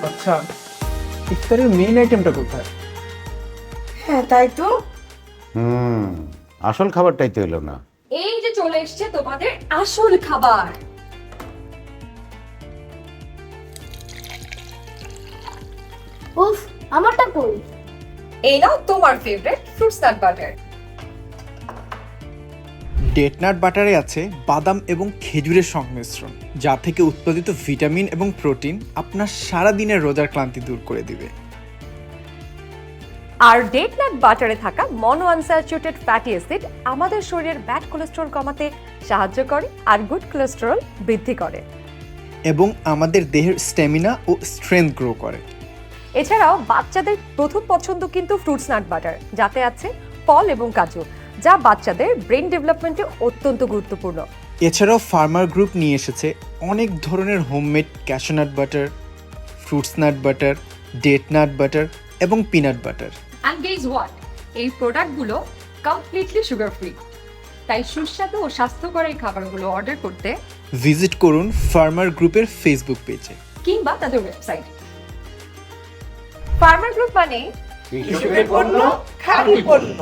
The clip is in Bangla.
আচ্ছা, ইফতারের মেইন আইটেমটা কোথায়? হ্যাঁ তাই তো। আসল খাবারটাই তো এলো না। এই যে চলে এসছে তোমাদের আসল খাবার। উফ, আমারটা কই? এই নাও তোমার favourite fruits nut butter. Date nut বাটারে আছে বাদাম এবং খেজুরের সংমিশ্রণ, যা থেকে উৎপাদিত ভিটামিন এবং প্রোটিন আপনার সারা দিনের রোজার ক্লান্তি দূর করে দিবে। আর ডেট নাট বাটারে থাকা মনো আনস্যাচুরেটেড ফ্যাটি অ্যাসিড আমাদের শরীরের ব্যাড কোলেস্টেরল কমাতে সাহায্য করে আর গুড কোলেস্টেরল বৃদ্ধি করে। এবং আমাদের দেহের স্ট্যামিনা ও স্ট্রেংথ গ্রো করে। এছাড়াও বাচ্চাদের প্রথম পছন্দ কিন্তু ফ্রুটস নাট বাটার, যাতে আছে ফল এবং কাজু, যা বাচ্চাদের ব্রেন ডেভেলপমেন্টে অত্যন্ত গুরুত্বপূর্ণ। এছাড়াও ফার্মার গ্রুপ নিয়ে এসেছে অনেক ধরনের homemade cashew nut butter, fruits nut butter, date nut butter এবং peanut butter. And guess what, এই প্রোডাক্টগুলো কমপ্লিটলি সুগার ফ্রি। তাই সুস্বাদু ও স্বাস্থ্যকর এই খাবারগুলো অর্ডার করতে ভিজিট করুন ফার্মার গ্রুপের ফেসবুক পেজে কিংবা তাদের ওয়েবসাইট। ফার্মার গ্রুপ মানে কৃষকের পণ্য, খাঁটি পণ্য।